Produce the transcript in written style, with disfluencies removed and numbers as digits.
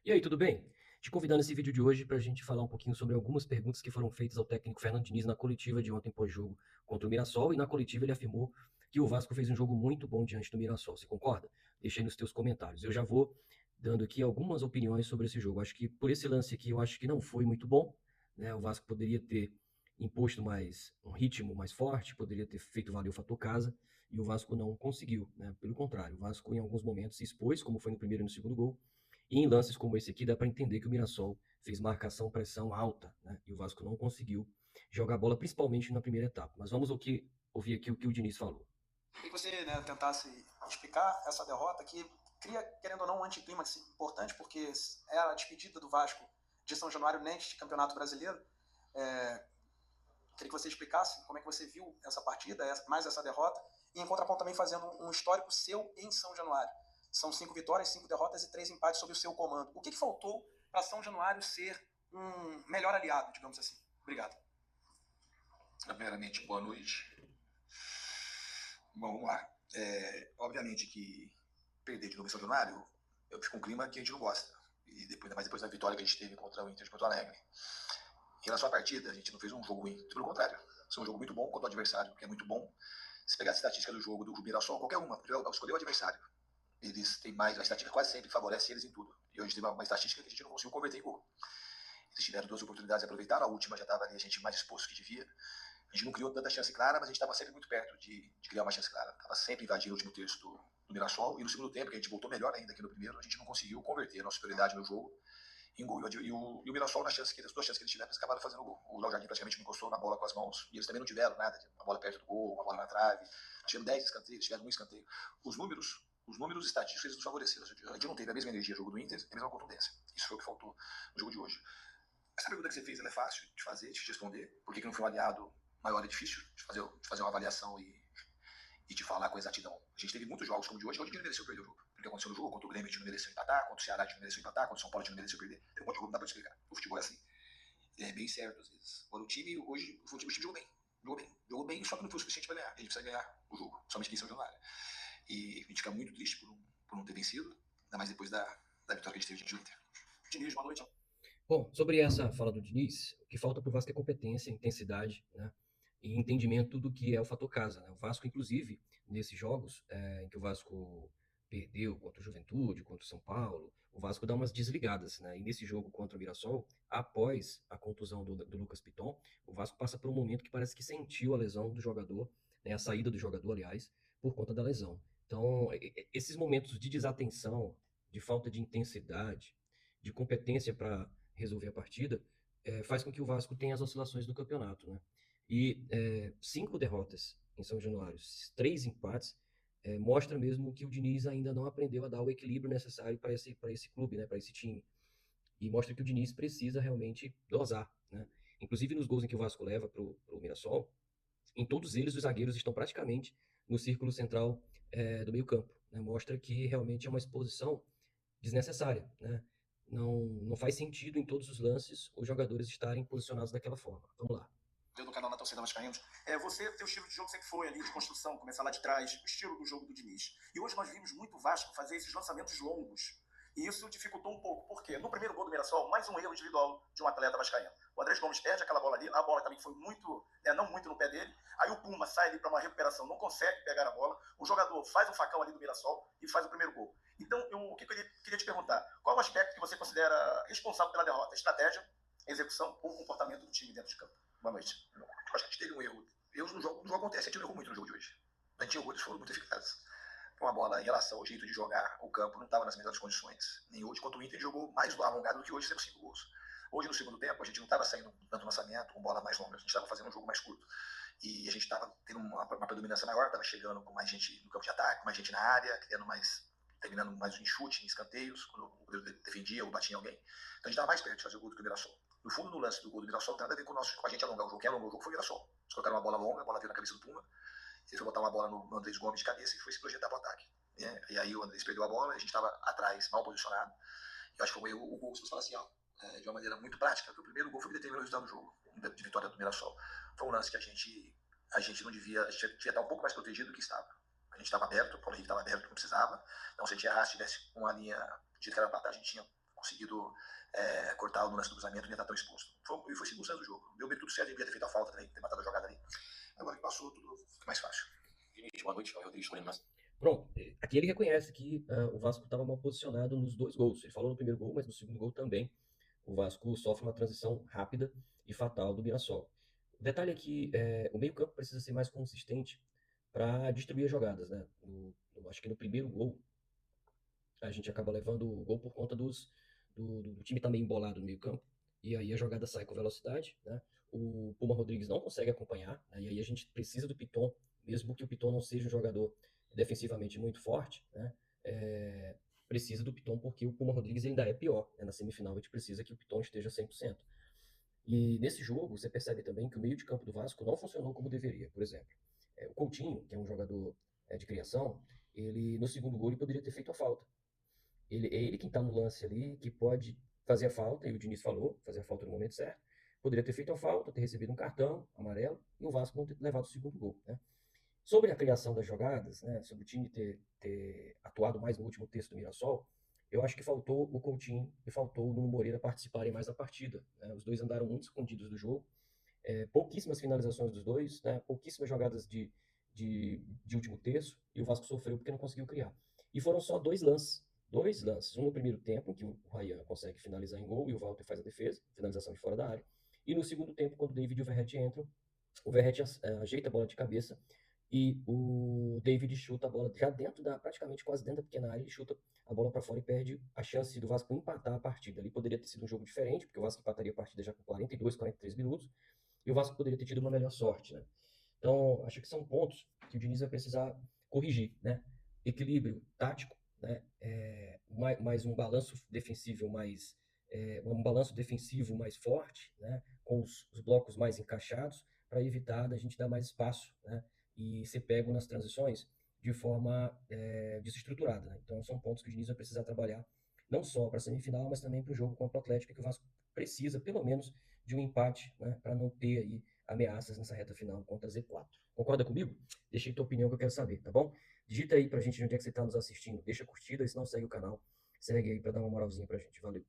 E aí, tudo bem? Te convidando nesse vídeo de hoje para a gente falar um pouquinho sobre algumas perguntas que foram feitas ao técnico Fernando Diniz na coletiva de ontem pós-jogo contra o Mirassol. E na coletiva ele afirmou que o Vasco fez um jogo muito bom diante do Mirassol. Você concorda? Deixa aí nos teus comentários. Eu já vou dando aqui algumas opiniões sobre esse jogo. Acho que por esse lance aqui, eu acho que não foi muito bom, né? O Vasco poderia ter imposto mais um ritmo mais forte, poderia ter feito valer o fator casa, e o Vasco não conseguiu, né? Pelo contrário, o Vasco em alguns momentos se expôs, como foi no primeiro e no segundo gol, e em lances como esse aqui, dá para entender que o Mirassol fez marcação, pressão alta, né? E o Vasco não conseguiu jogar a bola, principalmente na primeira etapa. Mas vamos ouvir aqui o que o Diniz falou. Queria que você tentasse explicar essa derrota que cria, querendo ou não, um anticlímax importante, porque era a despedida do Vasco de São Januário neste Campeonato Brasileiro. Queria que você explicasse como é que você viu essa partida, mais essa derrota, e em contraponto também fazendo um histórico seu em São Januário. São 5 vitórias, 5 derrotas e 3 empates sob o seu comando. O que faltou para São Januário ser um melhor aliado, digamos assim? Obrigado. Primeiramente, boa noite. Bom, vamos lá. Obviamente que perder de novo em São Januário, eu fico um clima que a gente não gosta. E depois da vitória que a gente teve contra o Inter de Porto Alegre. Em relação à partida, a gente não fez um jogo ruim. Pelo contrário, foi um jogo muito bom contra o adversário, que é muito bom. Se pegar a estatística do jogo do Mirassol, qualquer uma, escolher o adversário. Eles têm mais, a estatística quase sempre favorece eles em tudo. E hoje teve uma estatística que a gente não conseguiu converter em gol. Eles tiveram 2 oportunidades, aproveitaram, a última já estava ali a gente mais exposto que devia. A gente não criou tanta chance clara, mas a gente estava sempre muito perto de criar uma chance clara. Estava sempre invadindo o último terço do Mirassol. E no segundo tempo, que a gente voltou melhor ainda que no primeiro, a gente não conseguiu converter a nossa prioridade no jogo em gol. E o Mirassol, as 2 chances que eles tiveram, eles acabaram fazendo gol. O Léo Jardim praticamente me encostou na bola com as mãos. E eles também não tiveram nada, uma bola perto do gol, uma bola na trave. Tiveram 10 escanteios, tiveram um escanteio. Os números estatísticos eles nos favoreceram. A gente não teve a mesma energia no jogo do Inter, a mesma contundência. Isso foi o que faltou no jogo de hoje. Essa pergunta que você fez, ela é fácil de fazer, de responder. Por que não foi um aliado maior? É difícil de fazer uma avaliação e de falar com exatidão. A gente teve muitos jogos como o de hoje, onde a gente não mereceu perder o jogo. O que aconteceu no jogo, contra o Grêmio a gente não mereceu empatar, contra o Ceará a gente não mereceu empatar, contra o São Paulo a gente não mereceu perder. Tem um monte de jogo, não dá pra explicar. O futebol é assim. É bem certo às vezes. Agora o time hoje, o time jogou bem. Jogou bem, só que não foi o suficiente para ganhar. A gente precisa ganhar o jogo, somente aqui em São Januário. E a gente fica muito triste por não ter vencido, ainda mais depois da vitória que a gente teve diante do Inter. Diniz, boa noite. Bom, sobre essa fala do Diniz, o que falta para o Vasco é competência, intensidade, né? E entendimento do que é o fator casa, né? O Vasco, inclusive, nesses jogos em que o Vasco perdeu contra o Juventude, contra o São Paulo, o Vasco dá umas desligadas, né? E nesse jogo contra o Mirassol, após a contusão do Lucas Piton, o Vasco passa por um momento que parece que sentiu a lesão do jogador, né? A saída do jogador, aliás, por conta da lesão. Então, esses momentos de desatenção, de falta de intensidade, de competência para resolver a partida, faz com que o Vasco tenha as oscilações do campeonato, né? E 5 derrotas em São Januário, 3 empates, mostra mesmo que o Diniz ainda não aprendeu a dar o equilíbrio necessário para esse clube, né, para esse time. E mostra que o Diniz precisa realmente dosar, né? Inclusive nos gols em que o Vasco leva para o Mirassol, em todos eles os zagueiros estão praticamente no círculo central do meio campo, né? Mostra que realmente é uma exposição desnecessária, né? Não faz sentido em todos os lances os jogadores estarem posicionados daquela forma. Vamos lá. Eu no canal na torcida vascaínos. Você, teu estilo de jogo sempre foi ali de construção, começar lá de trás, o estilo do jogo do Diniz. E hoje nós vimos muito o Vasco fazer esses lançamentos longos. E isso dificultou um pouco. Por quê? No primeiro gol do Mirassol, mais um erro individual de um atleta vascaíno. O Andrés Gomes perde aquela bola ali, a bola também foi muito, não muito no pé dele. Aí o Puma sai ali para uma recuperação, não consegue pegar a bola. O jogador faz um facão ali do Mirassol e faz o primeiro gol. Então, o que eu queria te perguntar? Qual é o aspecto que você considera responsável pela derrota? Estratégia, execução ou comportamento do time dentro de campo? Boa noite. Eu acho que a gente teve um erro. No jogo acontece, a gente errou muito no jogo de hoje. A gente errou, eles foram muito eficazes. Uma bola em relação ao jeito de jogar o campo não estava nas melhores condições. Nem hoje, quanto o Inter jogou mais alongado do que hoje, temos 5 gols. Hoje, no segundo tempo, a gente não estava saindo tanto lançamento com bola mais longa, a gente estava fazendo um jogo mais curto. E a gente estava tendo uma predominância maior, estava chegando com mais gente no campo de ataque, mais gente na área, terminando mais um enxute em escanteios, quando o goleiro defendia ou batia em alguém. Então a gente estava mais perto de fazer o gol do que o Mirassol. No fundo, no lance do gol do Mirassol, não tem nada a ver com a gente alongar o jogo. Quem alongou o jogo foi o Mirassol. Eles colocaram uma bola longa, a bola veio na cabeça do Puma, ele foi botar uma bola no Andrés Gomes de cabeça e foi se projetar para o ataque. E aí o Andrés perdeu a bola, a gente estava atrás, mal posicionado. Eu acho que foi o gol que você fala assim, de uma maneira muito prática, que o primeiro gol foi o que determinou o resultado do jogo, de vitória do Mirassol. Foi um lance que a gente não devia, a gente devia estar um pouco mais protegido do que estava. A gente estava aberto, o Paulo Henrique estava aberto, não precisava. Então se a gente errasse, tivesse uma linha de que era para a gente tinha conseguido cortar no lance do cruzamento e nem estar tão exposto. Foi circunstância do jogo. Deu tudo certo, devia ter feito a falta também, ter matado a jogada ali. Agora que passou, tudo fica mais fácil. Boa noite, Rodrigo Soleno. Pronto, aqui ele reconhece que o Vasco estava mal posicionado nos 2 gols. Ele falou no primeiro gol, mas no segundo gol também. O Vasco sofre uma transição rápida e fatal do Mirassol. O detalhe é que o meio-campo precisa ser mais consistente para destruir as jogadas, né? Acho que no primeiro gol a gente acaba levando o gol por conta do time estar meio embolado no meio-campo. E aí a jogada sai com velocidade, né? O Puma Rodrigues não consegue acompanhar, né? E aí a gente precisa do Piton, mesmo que o Piton não seja um jogador defensivamente muito forte, né? Precisa do Piton porque o Puma Rodrigues ainda é pior, né? Na semifinal a gente precisa que o Piton esteja 100%. E nesse jogo você percebe também que o meio de campo do Vasco não funcionou como deveria. Por exemplo, o Coutinho, que é um jogador de criação, ele no segundo gol ele poderia ter feito a falta. É ele quem está no lance ali, que pode fazer a falta, e o Diniz falou, fazer a falta no momento certo. Poderia ter feito a falta, ter recebido um cartão amarelo, e o Vasco não ter levado o segundo gol, né? Sobre a criação das jogadas, né, sobre o time ter atuado mais no último terço do Mirassol, eu acho que faltou o Coutinho e faltou o Nuno Moreira participarem mais da partida, né? Os dois andaram muito escondidos do jogo, pouquíssimas finalizações dos dois, né? Pouquíssimas jogadas de último terço, e o Vasco sofreu porque não conseguiu criar. E foram só dois lances, um no primeiro tempo, em que o Ryan consegue finalizar em gol e o Walter faz a defesa, finalização de fora da área, e no segundo tempo, quando o David e o Verratti entram, o Verratti ajeita a bola de cabeça e o David chuta a bola já praticamente quase dentro da pequena área, ele chuta a bola para fora e perde a chance do Vasco empatar a partida. Ali poderia ter sido um jogo diferente, porque o Vasco empataria a partida já com 42, 43 minutos, e o Vasco poderia ter tido uma melhor sorte, né? Então, acho que são pontos que o Diniz vai precisar corrigir, né? Equilíbrio tático, né? Mais um balanço defensivo mais forte, né? Com os blocos mais encaixados, para evitar da gente dar mais espaço, né? E ser pego nas transições de forma desestruturada, né? Então, são pontos que o Diniz vai precisar trabalhar, não só para a semifinal, mas também para o jogo contra o Atlético, que o Vasco precisa, pelo menos, de um empate, né? Para não ter aí ameaças nessa reta final contra a Z4. Concorda comigo? Deixa aí tua opinião que eu quero saber, tá bom? Digita aí pra gente onde é que você tá nos assistindo. Deixa a curtida e se não segue o canal. Segue aí pra dar uma moralzinha pra gente. Valeu.